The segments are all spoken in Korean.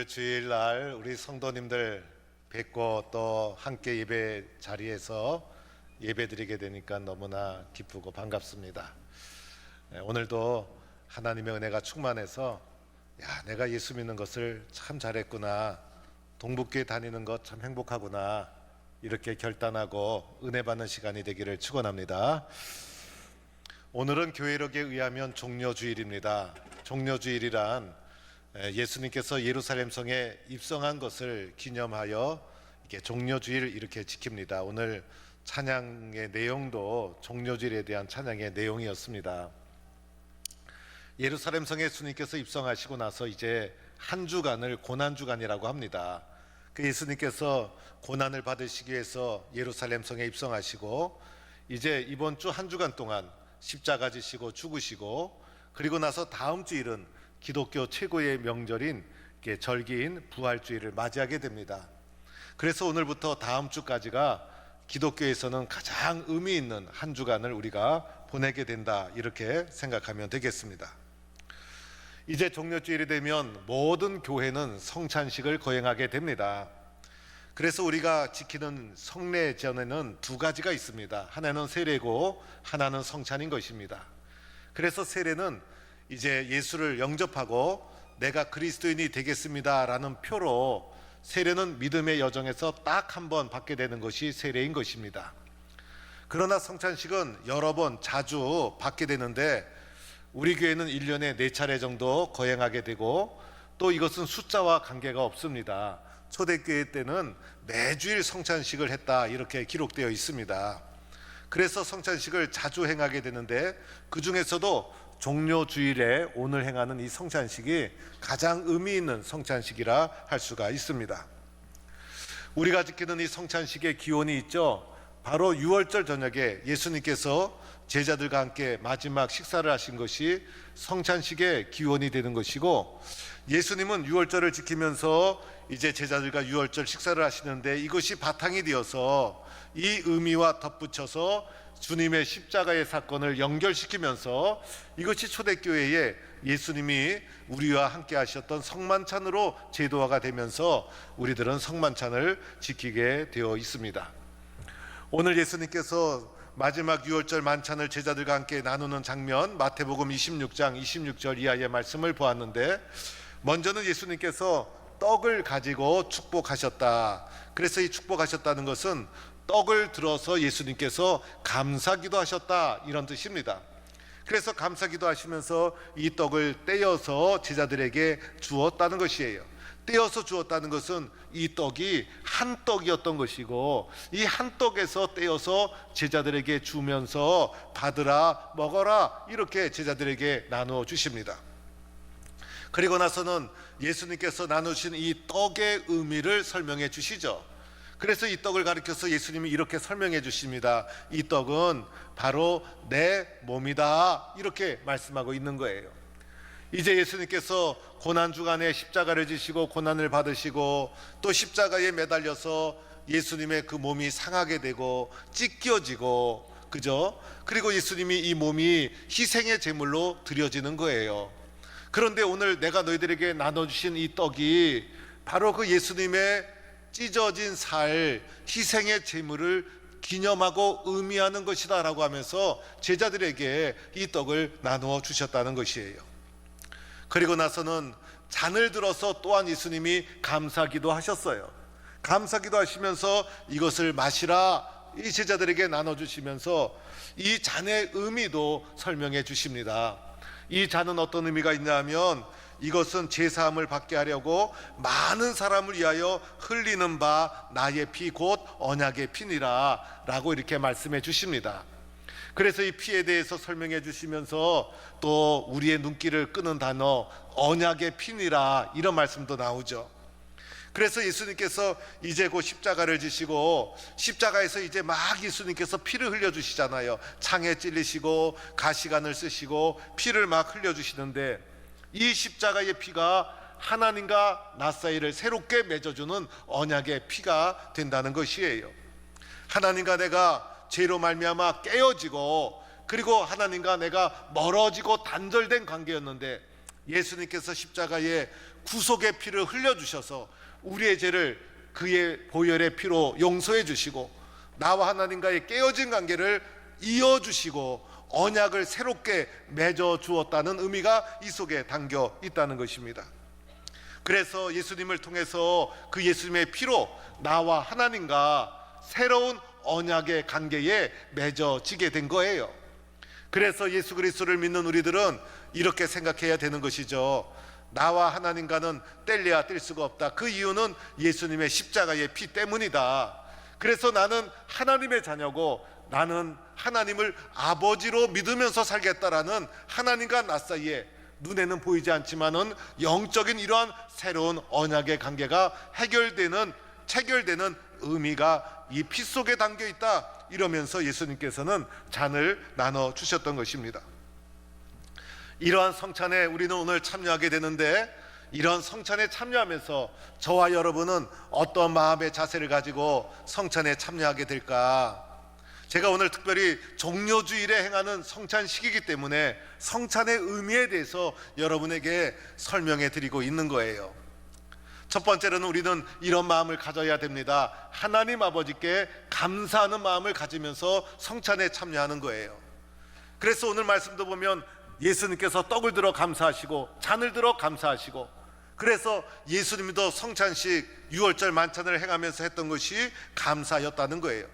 오늘 주일날 우리 성도님들 뵙고 또 함께 예배 자리에서 예배드리게 되니까 너무나 기쁘고 반갑습니다. 오늘도 하나님의 은혜가 충만해서 내가 예수 믿는 것을 참 잘했구나, 동북교회 다니는 것 참 행복하구나, 이렇게 결단하고 은혜 받는 시간이 되기를 축원합니다. 오늘은 교회력에 의하면 종려주일입니다. 종려주일이란 예수님께서 예루살렘 성에 입성한 것을 기념하여 이렇게 종려주일 이렇게 지킵니다. 오늘 찬양의 내용도 종려주일에 대한 찬양의 내용이었습니다. 예루살렘 성에 예수님께서 입성하시고 나서 이제 한 주간을 고난주간이라고 합니다. 그 예수님께서 고난을 받으시기 위해서 예루살렘 성에 입성하시고 이제 이번 주 한 주간 동안 십자가 지시고 죽으시고, 그리고 나서 다음 주일은 기독교 최고의 명절인 절기인 부활주일을 맞이하게 됩니다. 그래서 오늘부터 다음 주까지가 기독교에서는 가장 의미 있는 한 주간을 우리가 보내게 된다, 이렇게 생각하면 되겠습니다. 이제 종려주일이 되면 모든 교회는 성찬식을 거행하게 됩니다. 그래서 우리가 지키는 성례전에는 두 가지가 있습니다. 하나는 세례고 하나는 성찬인 것입니다. 그래서 세례는 이제 예수를 영접하고 내가 그리스도인이 되겠습니다 라는 표로, 세례는 믿음의 여정에서 딱 한 번 받게 되는 것이 세례인 것입니다. 그러나 성찬식은 여러 번 자주 받게 되는데 우리 교회는 1년에 4차례 정도 거행하게 되고, 또 이것은 숫자와 관계가 없습니다. 초대교회 때는 매주일 성찬식을 했다, 이렇게 기록되어 있습니다. 그래서 성찬식을 자주 행하게 되는데 그 중에서도 종려주일에 오늘 행하는 이 성찬식이 가장 의미 있는 성찬식이라 할 수가 있습니다. 우리가 지키는 이 성찬식의 기원이 있죠. 바로 유월절 저녁에 예수님께서 제자들과 함께 마지막 식사를 하신 것이 성찬식의 기원이 되는 것이고, 예수님은 유월절을 지키면서 이제 제자들과 유월절 식사를 하시는데 이것이 바탕이 되어서 이 의미와 덧붙여서 주님의 십자가의 사건을 연결시키면서 이것이 초대교회에 예수님이 우리와 함께 하셨던 성만찬으로 제도화가 되면서 우리들은 성만찬을 지키게 되어 있습니다. 오늘 예수님께서 마지막 유월절 만찬을 제자들과 함께 나누는 장면, 마태복음 26장 26절 이하의 말씀을 보았는데, 먼저는 예수님께서 떡을 가지고 축복하셨다. 그래서 이 축복하셨다는 것은 떡을 들어서 예수님께서 감사기도 하셨다, 이런 뜻입니다. 그래서 감사기도 하시면서 이 떡을 떼어서 제자들에게 주었다는 것이에요. 떼어서 주었다는 것은 이 떡이 한 떡이었던 것이고, 이 한 떡에서 떼어서 제자들에게 주면서 받으라, 먹어라, 이렇게 제자들에게 나누어 주십니다. 그리고 나서는 예수님께서 나누신 이 떡의 의미를 설명해 주시죠. 그래서 이 떡을 가리켜서 예수님이 이렇게 설명해 주십니다. 이 떡은 바로 내 몸이다, 이렇게 말씀하고 있는 거예요. 이제 예수님께서 고난주간에 십자가를 지시고 고난을 받으시고 또 십자가에 매달려서 예수님의 그 몸이 상하게 되고 찢겨지고, 그죠? 그리고 예수님이 이 몸이 희생의 제물로 드려지는 거예요. 그런데 오늘 내가 너희들에게 나눠주신 이 떡이 바로 그 예수님의 찢어진 살, 희생의 제물을 기념하고 의미하는 것이다 라고 하면서 제자들에게 이 떡을 나누어 주셨다는 것이에요. 그리고 나서는 잔을 들어서 또한 예수님이 감사기도 하셨어요. 감사기도 하시면서 이것을 마시라, 이 제자들에게 나눠주시면서 이 잔의 의미도 설명해 주십니다. 이 잔은 어떤 의미가 있냐면, 이것은 제사함을 받게 하려고 많은 사람을 위하여 흘리는 바 나의 피 곧 언약의 피니라 라고 이렇게 말씀해 주십니다. 그래서 이 피에 대해서 설명해 주시면서 또 우리의 눈길을 끄는 단어 언약의 피니라, 이런 말씀도 나오죠. 그래서 예수님께서 이제 곧 십자가를 지시고 십자가에서 이제 막 예수님께서 피를 흘려주시잖아요. 창에 찔리시고 가시관을 쓰시고 피를 막 흘려주시는데, 이 십자가의 피가 하나님과 나 사이를 새롭게 맺어주는 언약의 피가 된다는 것이에요. 하나님과 내가 죄로 말미암아 깨어지고, 그리고 하나님과 내가 멀어지고 단절된 관계였는데 예수님께서 십자가에 구속의 피를 흘려주셔서 우리의 죄를 그의 보혈의 피로 용서해 주시고 나와 하나님과의 깨어진 관계를 이어주시고 언약을 새롭게 맺어 주었다는 의미가 이 속에 담겨 있다는 것입니다. 그래서 예수님을 통해서 그 예수님의 피로 나와 하나님과 새로운 언약의 관계에 맺어지게 된 거예요. 그래서 예수 그리스도를 믿는 우리들은 이렇게 생각해야 되는 것이죠. 나와 하나님과는 뗄래야 뗄 수가 없다. 그 이유는 예수님의 십자가의 피 때문이다. 그래서 나는 하나님의 자녀고 나는 하나님을 아버지로 믿으면서 살겠다라는 하나님과 나 사이에 눈에는 보이지 않지만은 영적인 이러한 새로운 언약의 관계가 체결되는 의미가 이 피 속에 담겨 있다. 이러면서 예수님께서는 잔을 나눠 주셨던 것입니다. 이러한 성찬에 우리는 오늘 참여하게 되는데, 이런 성찬에 참여하면서 저와 여러분은 어떤 마음의 자세를 가지고 성찬에 참여하게 될까? 제가 오늘 특별히 종료주일에 행하는 성찬식이기 때문에 성찬의 의미에 대해서 여러분에게 설명해 드리고 있는 거예요. 첫 번째로는 우리는 이런 마음을 가져야 됩니다. 하나님 아버지께 감사하는 마음을 가지면서 성찬에 참여하는 거예요. 그래서 오늘 말씀도 보면 예수님께서 떡을 들어 감사하시고 잔을 들어 감사하시고, 그래서 예수님도 성찬식 6월절 만찬을 행하면서 했던 것이 감사였다는 거예요.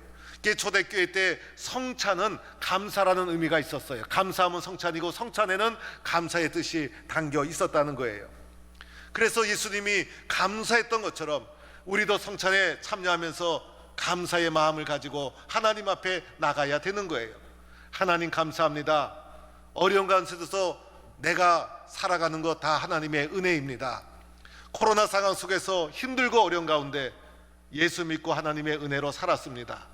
초대교회 때 성찬은 감사라는 의미가 있었어요. 감사하면 성찬이고 성찬에는 감사의 뜻이 담겨 있었다는 거예요. 그래서 예수님이 감사했던 것처럼 우리도 성찬에 참여하면서 감사의 마음을 가지고 하나님 앞에 나가야 되는 거예요. 하나님 감사합니다. 어려운 가운데서 내가 살아가는 것 다 하나님의 은혜입니다. 코로나 상황 속에서 힘들고 어려운 가운데 예수 믿고 하나님의 은혜로 살았습니다.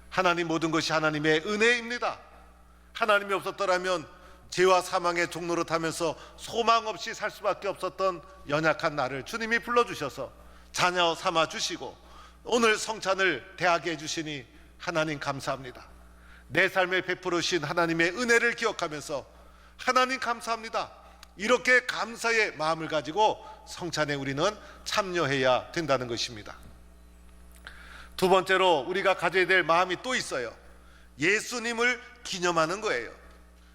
하나님 모든 것이 하나님의 은혜입니다. 하나님이 없었더라면 죄와 사망의 종로를 타면서 소망 없이 살 수밖에 없었던 연약한 나를 주님이 불러주셔서 자녀 삼아 주시고 오늘 성찬을 대하게 해주시니 하나님 감사합니다. 내 삶에 베풀으신 하나님의 은혜를 기억하면서 하나님 감사합니다. 이렇게 감사의 마음을 가지고 성찬에 우리는 참여해야 된다는 것입니다. 두 번째로 우리가 가져야 될 마음이 또 있어요. 예수님을 기념하는 거예요.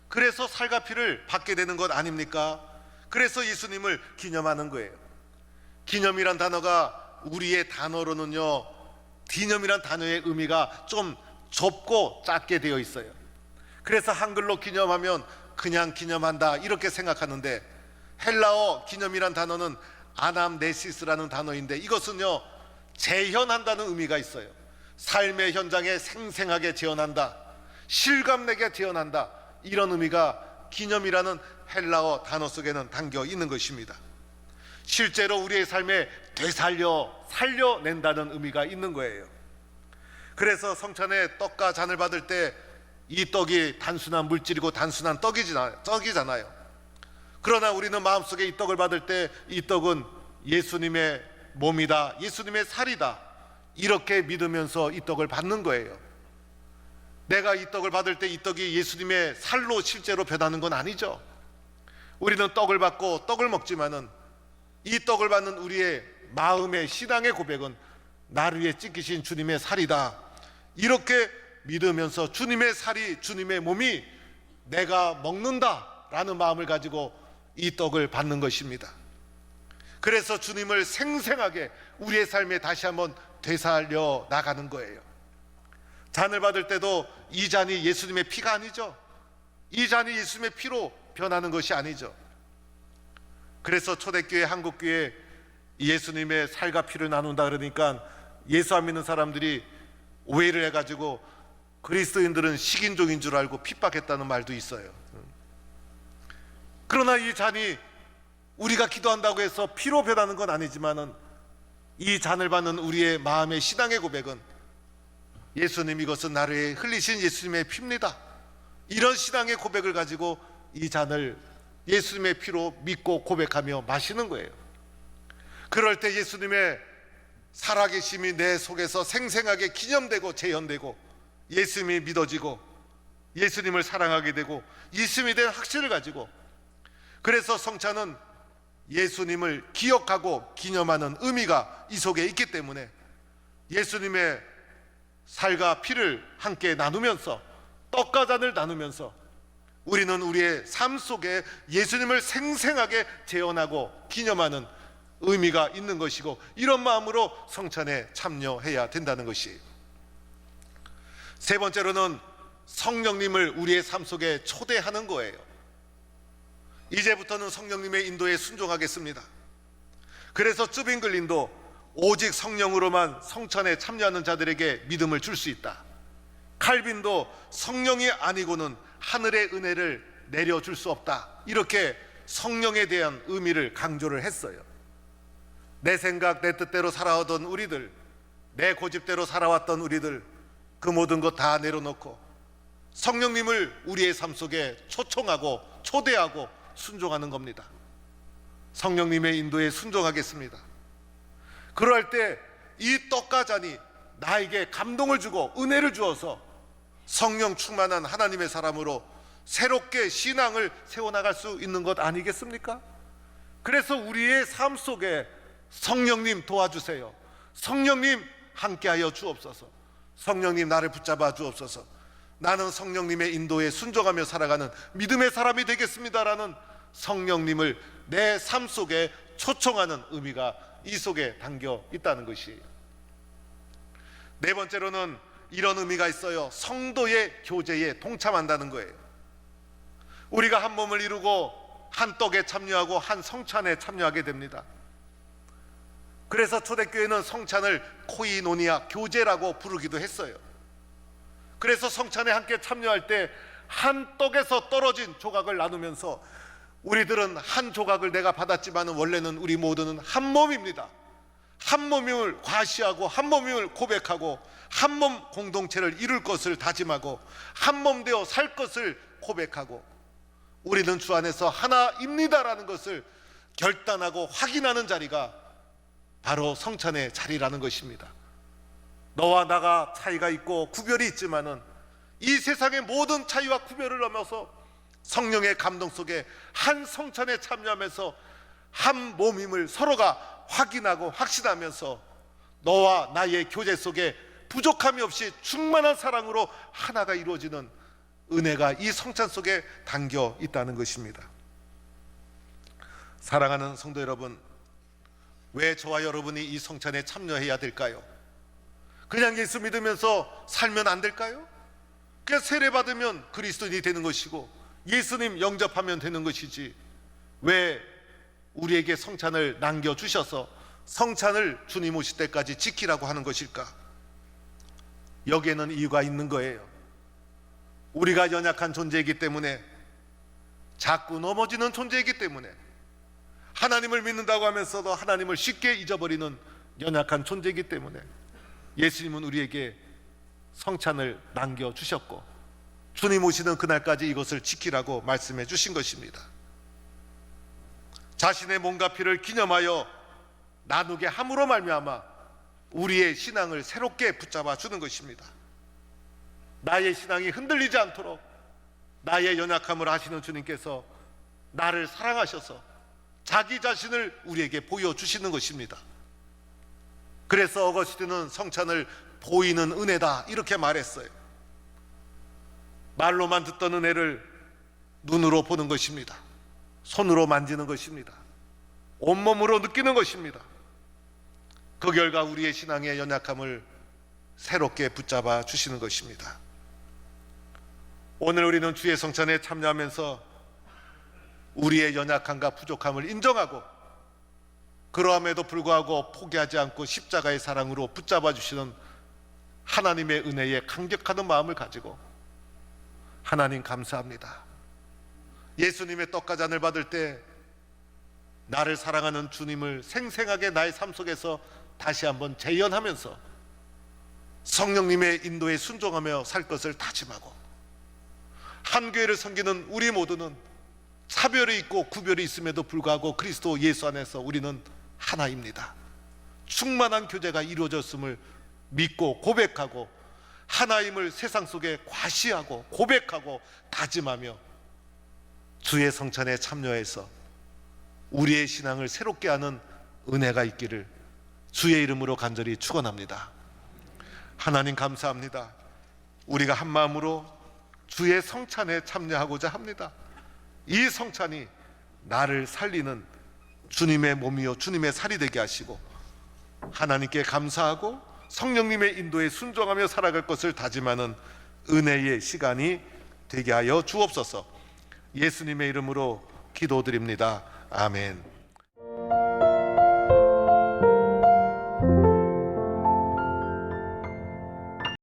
그래서 살과 피를 받게 되는 것 아닙니까? 그래서 예수님을 기념하는 거예요. 기념이란 단어가 우리의 단어로는요, 기념이란 단어의 의미가 좀 좁고 짧게 되어 있어요. 그래서 한글로 기념하면 그냥 기념한다 이렇게 생각하는데, 헬라어 기념이란 단어는 아남네시스라는 단어인데 이것은요 재현한다는 의미가 있어요. 삶의 현장에 생생하게 재현한다, 실감내게 재현한다, 이런 의미가 기념이라는 헬라어 단어 속에는 담겨 있는 것입니다. 실제로 우리의 삶에 살려낸다는 의미가 있는 거예요. 그래서 성찬에 떡과 잔을 받을 때 이 떡이 단순한 물질이고 단순한 떡이잖아요. 그러나 우리는 마음속에 이 떡을 받을 때 이 떡은 예수님의 몸이다, 예수님의 살이다, 이렇게 믿으면서 이 떡을 받는 거예요. 내가 이 떡을 받을 때 이 떡이 예수님의 살로 실제로 변하는 건 아니죠. 우리는 떡을 받고 떡을 먹지만은 이 떡을 받는 우리의 마음의 신앙의 고백은 나를 위해 찢기신 주님의 살이다, 이렇게 믿으면서 주님의 살이, 주님의 몸이 내가 먹는다라는 마음을 가지고 이 떡을 받는 것입니다. 그래서 주님을 생생하게 우리의 삶에 다시 한번 되살려 나가는 거예요. 잔을 받을 때도 이 잔이 예수님의 피가 아니죠. 이 잔이 예수님의 피로 변하는 것이 아니죠. 그래서 초대교회, 한국교회 예수님의 살과 피를 나눈다 그러니까 예수 안 믿는 사람들이 오해를 해가지고 그리스도인들은 식인종인 줄 알고 핍박했다는 말도 있어요. 그러나 이 잔이 우리가 기도한다고 해서 피로 변하는 건 아니지만은 이 잔을 받는 우리의 마음의 신앙의 고백은 예수님, 이것은 나를 위해 흘리신 예수님의 피입니다, 이런 신앙의 고백을 가지고 이 잔을 예수님의 피로 믿고 고백하며 마시는 거예요. 그럴 때 예수님의 살아계심이 내 속에서 생생하게 기념되고 재현되고 예수님이 믿어지고 예수님을 사랑하게 되고 예수님에 대한 확신을 가지고, 그래서 성찬은 예수님을 기억하고 기념하는 의미가 이 속에 있기 때문에 예수님의 살과 피를 함께 나누면서 떡과 잔을 나누면서 우리는 우리의 삶 속에 예수님을 생생하게 재현하고 기념하는 의미가 있는 것이고, 이런 마음으로 성찬에 참여해야 된다는 것이. 세 번째로는 성령님을 우리의 삶 속에 초대하는 거예요. 이제부터는 성령님의 인도에 순종하겠습니다. 그래서 쯔빙글린도 오직 성령으로만 성찬에 참여하는 자들에게 믿음을 줄 수 있다. 칼빈도 성령이 아니고는 하늘의 은혜를 내려줄 수 없다. 이렇게 성령에 대한 의미를 강조를 했어요. 내 생각, 내 뜻대로 살아오던 우리들, 내 고집대로 살아왔던 우리들, 그 모든 것 다 내려놓고 성령님을 우리의 삶 속에 초청하고 초대하고 순종하는 겁니다. 성령님의 인도에 순종하겠습니다. 그럴 때 이 떡과 잔이 나에게 감동을 주고 은혜를 주어서 성령 충만한 하나님의 사람으로 새롭게 신앙을 세워나갈 수 있는 것 아니겠습니까? 그래서 우리의 삶 속에 성령님 도와주세요. 성령님 함께하여 주옵소서. 성령님 나를 붙잡아 주옵소서. 나는 성령님의 인도에 순종하며 살아가는 믿음의 사람이 되겠습니다라는 성령님을 내 삶 속에 초청하는 의미가 이 속에 담겨 있다는 것이. 네 번째로는 이런 의미가 있어요. 성도의 교제에 동참한다는 거예요. 우리가 한 몸을 이루고 한 떡에 참여하고 한 성찬에 참여하게 됩니다. 그래서 초대교회는 성찬을 코이노니아, 교제라고 부르기도 했어요. 그래서 성찬에 함께 참여할 때 한 떡에서 떨어진 조각을 나누면서 우리들은 한 조각을 내가 받았지만 원래는 우리 모두는 한 몸입니다. 한 몸임을 과시하고 한 몸임을 고백하고 한 몸 공동체를 이룰 것을 다짐하고 한 몸 되어 살 것을 고백하고 우리는 주 안에서 하나입니다라는 것을 결단하고 확인하는 자리가 바로 성찬의 자리라는 것입니다. 너와 나가 차이가 있고 구별이 있지만은 이 세상의 모든 차이와 구별을 넘어서 성령의 감동 속에 한 성찬에 참여하면서 한 몸임을 서로가 확인하고 확신하면서 너와 나의 교제 속에 부족함이 없이 충만한 사랑으로 하나가 이루어지는 은혜가 이 성찬 속에 담겨 있다는 것입니다. 사랑하는 성도 여러분, 왜 저와 여러분이 이 성찬에 참여해야 될까요? 그냥 예수 믿으면서 살면 안 될까요? 그냥 세례 받으면 그리스도인이 되는 것이고 예수님 영접하면 되는 것이지, 왜 우리에게 성찬을 남겨주셔서 성찬을 주님 오실 때까지 지키라고 하는 것일까? 여기에는 이유가 있는 거예요. 우리가 연약한 존재이기 때문에, 자꾸 넘어지는 존재이기 때문에, 하나님을 믿는다고 하면서도 하나님을 쉽게 잊어버리는 연약한 존재이기 때문에 예수님은 우리에게 성찬을 남겨주셨고 주님 오시는 그날까지 이것을 지키라고 말씀해 주신 것입니다. 자신의 몸과 피를 기념하여 나누게 함으로 말미암아 우리의 신앙을 새롭게 붙잡아 주는 것입니다. 나의 신앙이 흔들리지 않도록 나의 연약함을 아시는 주님께서 나를 사랑하셔서 자기 자신을 우리에게 보여주시는 것입니다. 그래서 어거스틴은 성찬을 보이는 은혜다 이렇게 말했어요. 말로만 듣던 은혜를 눈으로 보는 것입니다. 손으로 만지는 것입니다. 온몸으로 느끼는 것입니다. 그 결과 우리의 신앙의 연약함을 새롭게 붙잡아 주시는 것입니다. 오늘 우리는 주의 성찬에 참여하면서 우리의 연약함과 부족함을 인정하고 그러함에도 불구하고 포기하지 않고 십자가의 사랑으로 붙잡아 주시는 하나님의 은혜에 감격하는 마음을 가지고 하나님 감사합니다. 예수님의 떡과 잔을 받을 때 나를 사랑하는 주님을 생생하게 나의 삶 속에서 다시 한번 재현하면서 성령님의 인도에 순종하며 살 것을 다짐하고, 한 교회를 섬기는 우리 모두는 차별이 있고 구별이 있음에도 불구하고 그리스도 예수 안에서 우리는 하나입니다. 충만한 교제가 이루어졌음을 믿고 고백하고 하나임을 세상 속에 과시하고 고백하고 다짐하며 주의 성찬에 참여해서 우리의 신앙을 새롭게 하는 은혜가 있기를 주의 이름으로 간절히 축원합니다. 하나님 감사합니다. 우리가 한 마음으로 주의 성찬에 참여하고자 합니다. 이 성찬이 나를 살리는 주님의 몸이요 주님의 살이 되게 하시고 하나님께 감사하고 성령님의 인도에 순종하며 살아갈 것을 다짐하는 은혜의 시간이 되게 하여 주옵소서. 예수님의 이름으로 기도드립니다. 아멘.